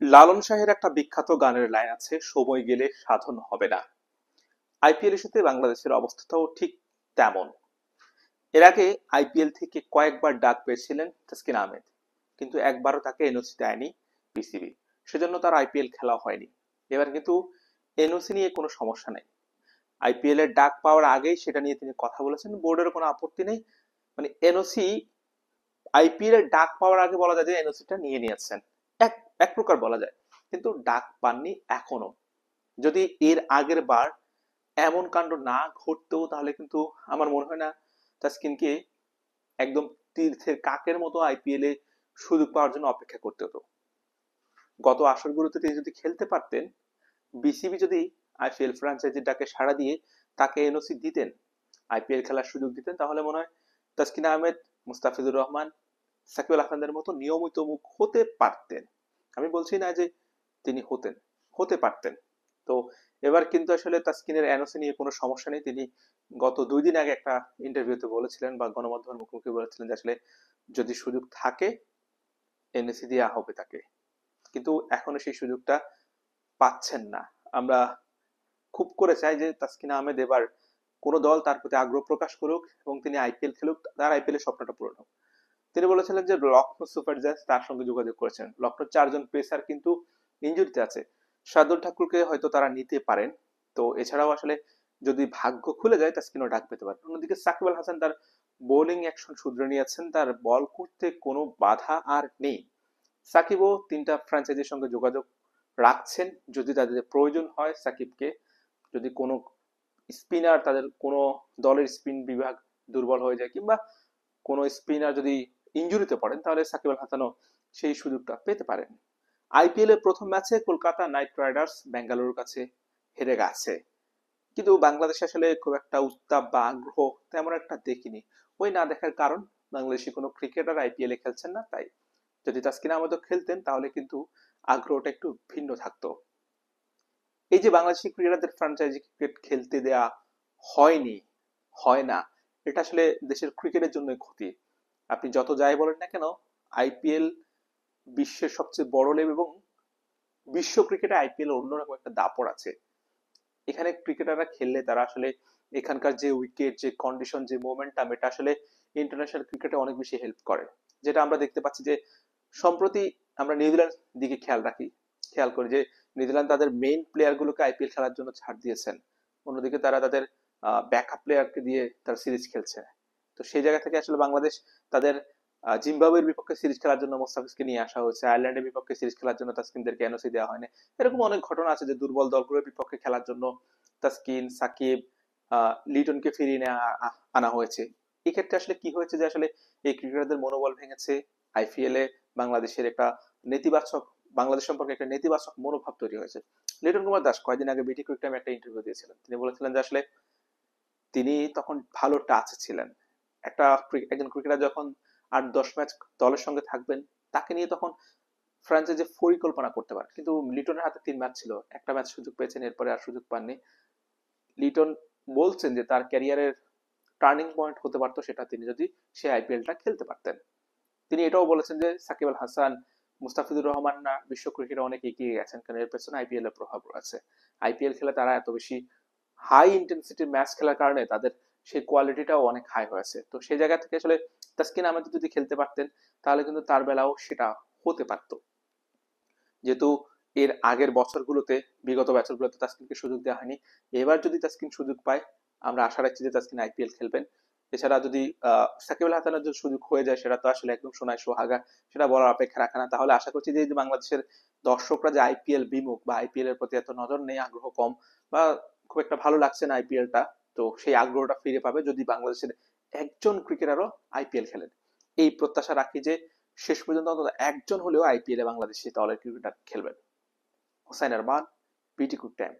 লালন শাহের একটা বিখ্যাত গানের লাইন আছে, সময় গেলে সাধন হবে না। আইপিএল এর সাথে বাংলাদেশের অবস্থাটাও ঠিক তেমন। এর আগে আইপিএল থেকে কয়েকবার ডাক পেয়েছিলেন তাসকিন আহমেদ, কিন্তু একবারও তাকে এনওসি দেয়নি বিসিবি। সেজন্য তার আইপিএল খেলা হয়নি। এবার কিন্তু এনওসি নিয়ে কোনো সমস্যা নেই। আইপিএল এর ডাক পাওয়ার আগেই সেটা নিয়ে তিনি কথা বলেছেন, বোর্ডের কোনো আপত্তি নেই। মানে এনওসি আইপিএল এর ডাক পাওয়ার আগে বলা যায় যে এনওসিটা নিয়ে নিয়েছেন, এক এক প্রকার বলা যায়। কিন্তু ডাক পাননি এখনো। যদি এর আগের বার এমন কাণ্ড না ঘটতো তাহলে কিন্তু আমার মনে হয় না তাসকিনকে একদম তীর্থের কাকের মতো আইপিএল এ সুযোগ পাওয়ার জন্য অপেক্ষা করতে হতো। গত আসরগুলোতে তিনি যদি খেলতে পারতেন, বিসিবি যদি আইপিএল ফ্র্যাঞ্চাইজির ডাকে সাড়া দিয়ে তাকে এনওসি দিতেন, আইপিএল খেলার সুযোগ দিতেন, তাহলে মনে হয় তাসকিন আহমেদ, মুস্তাফিজুর রহমান, সাকিব আল হাসানদের মতো নিয়মিত মুখ হতে পারতেন। আমি বলছি না যে তিনি হতে পারতেন। তো এবার কিন্তু আসলে তাসকিনের এনওসি নিয়ে কোনো সমস্যা নেই। তিনি গত 2 দিন আগে একটা ইন্টারভিউতে বলেছিলেন বা গণমাধ্যমের মুখোমুখি বলেছিলেন যে আসলে যদি সুযোগ থাকে এনওসি দেওয়া হবে তাকে। কিন্তু এখনো সেই সুযোগটা পাচ্ছেন না। আমরা খুব করে চাই যে তাসকিন আহমেদ এবার কোনো দল তার প্রতি আগ্রহ প্রকাশ করুক এবং তিনি আইপিএল খেলুক, তার আইপিএল এর স্বপ্নটা পূরণ হোক। তিনি বলেছিলেন যে লখনৌ সুপার জায়ান্টস তার সঙ্গে যোগাযোগ করেছেন। লখনৌ 4 জন পেসার কিন্তু ইনজুরিতে আছে। শার্দুল ঠাকুরকে হয়তো তারা নিতে পারেন। তো এছাড়াও আসলে যদি ভাগ্য খুলে যায় তাসকিনও ডাক পেতে পারেন। অন্যদিকে সাকিব আল হাসান তার বোলিং অ্যাকশন শুধরে নিয়েছেন, তার বল করতে কোনো বাধা আর নেই। সাকিবও 3টা ফ্র্যাঞ্চাইজির সঙ্গে যোগাযোগ রাখছেন যদি তাদের প্রয়োজন হয় সাকিবকে। যদি কোনো স্পিনার, তাদের কোনো দলের স্পিন বিভাগ দুর্বল হয়ে যায় কিংবা কোনো স্পিনার যদি ইনজুরিতে পড়েন, তাহলে সাকিব আল হাসানও সেই সুযোগটা পেতে পারেন। আইপিএল এর প্রথম ম্যাচে কলকাতা নাইট রাইডার্স বেঙ্গালুরুর কাছে হেরে গেছে, কিন্তু বাংলাদেশে আসলে খুব একটা উত্তাপ বা আগ্রহ তেমন একটা দেখিনি। ওই না দেখার কারণ, বাংলাদেশি কোনো ক্রিকেটার আইপিএল এ খেলছেন না, তাই। যদি তাসকিন আহমেদও খেলতেন তাহলে কিন্তু আগ্রহটা একটু ভিন্ন থাকতো। এই যে বাংলাদেশি ক্রিকেটারদের ফ্র্যাঞ্চাইজি ক্রিকেট খেলতে দেয়া হয়নি, হয় না, এটা আসলে দেশের ক্রিকেটের জন্য ক্ষতি। আপনি যত যাই বলেন না কেন, আইপিএল বিশ্বের সবচেয়ে বড় লিগ এবং বিশ্ব ক্রিকেটে আইপিএল অন্যরকম একটা দাপট আছে। এখানে ক্রিকেটাররা খেললে তারা আসলে এখানকার যে উইকেট, যে কন্ডিশন, যে মোমেন্টাম, এটা আসলে ইন্টারন্যাশনাল ক্রিকেটে অনেক বেশি হেল্প করে। যেটা আমরা দেখতে পাচ্ছি যে সম্প্রতি আমরা নিউজিল্যান্ড দিকে খেয়াল করি যে নিউজিল্যান্ড তাদের মেইন প্লেয়ার গুলোকে আইপিএল খেলার জন্য ছাড় দিয়েছেন। অন্যদিকে তারা তাদের ব্যাকআপ প্লেয়ারকে দিয়ে তারা সিরিজ খেলছে। তো সেই জায়গা থেকে আসলে বাংলাদেশ তাদের জিম্বাবুয়ের বিপক্ষে সিরিজ খেলার জন্য মোস্তাফিজকে নিয়ে আসা হয়েছে, আয়ারল্যান্ডের বিপক্ষে সিরিজ খেলার জন্য তাসকিনদেরকে এনওসি দেওয়া হয়নি। এরকম অনেক ঘটনা আছে যে দুর্বল দলগুলোর বিপক্ষে খেলার জন্য তাসকিন, সাকিব, লিটনকে ফিরিয়ে আনা হয়েছে। এক্ষেত্রে আসলে কি হয়েছে যে আসলে এই ক্রিকেটারদের মনোবল ভেঙেছে। আইপিএল এ বাংলাদেশের একটা নেতিবাচক, বাংলাদেশ সম্পর্কে একটা নেতিবাচক মনোভাব তৈরি হয়েছে। লিটন কুমার দাস কয়েকদিন আগে বিটি কুইক টাইমে একটা ইন্টারভিউ দিয়েছিলেন। তিনি বলেছিলেন যে আসলে তিনি তখন ভালো টাচে ছিলেন। একজন ক্রিকেটার যখন 8-10 ম্যাচ দলের সঙ্গে থাকবেন, তাকে নিয়ে তখন ফ্রান্সে যে পরিকল্পনা করতে পারে। কিন্তু লিটনের হাতে 3 ম্যাচ ছিল, একটা ম্যাচ সুযোগ পেয়েছেন, এরপরে আর সুযোগ পাননি। লিটন বলছেন যে তার ক্যারিয়ারের টার্নিং পয়েন্ট হতে পারতো সেটা তিনি যদি সে আইপিএলটা খেলতে পারতেন। তিনি এটাও বলেছেন যে সাকিব আল হাসান, মুস্তাফিজুর রহমানরা বিশ্ব ক্রিকেটে অনেক এগিয়ে গেছেন, কারণ এর পেছনে আইপিএল এর প্রভাব রয়েছে। আইপিএল খেলে তারা এত বেশি হাই ইন্টেন্সিটি ম্যাচ খেলার কারণে তাদের সেই কোয়ালিটিটাও অনেক হাই হয়েছে। তো সেই জায়গা থেকে আসলে তাসকিন আহমেদ যদি খেলতে পারতেন তাহলে কিন্তু তার বেলাও সেটা হতে পারতো। যেহেতু এর আগের বছরগুলোতে, বিগত বছরগুলোতে তাসকিনকে সুযোগ দেওয়া হয়নি, এবার যদি তাসকিন সুযোগ পায়, আমরা আশা রাখছি যে তাসকিন আইপিএল খেলবেন। এছাড়া যদি সাকিব আল হাসানের যদি সুযোগ হয়ে যায়, সেটা তো আসলে একদম সোনায় সোহাগা, সেটা বলার অপেক্ষা রাখে না। তাহলে আশা করছি যে এই যে বাংলাদেশের দর্শকরা যে আইপিএল বিমুখ বা আইপিএল এর প্রতি এত নজর নেই, আগ্রহ কম বা খুব একটা ভালো লাগছে না আইপিএলটা, তো সেই আগ্রহটা ফিরে পাবে যদি বাংলাদেশের একজন ক্রিকেটারও আইপিএল খেলেন। এই প্রত্যাশা রাখি যে শেষ পর্যন্ত অন্তত একজন হলেও আইপিএল এ বাংলাদেশি দলের ক্রিকেটার খেলবেন। হোসাইন আরমান, বিটি কুক টাইম।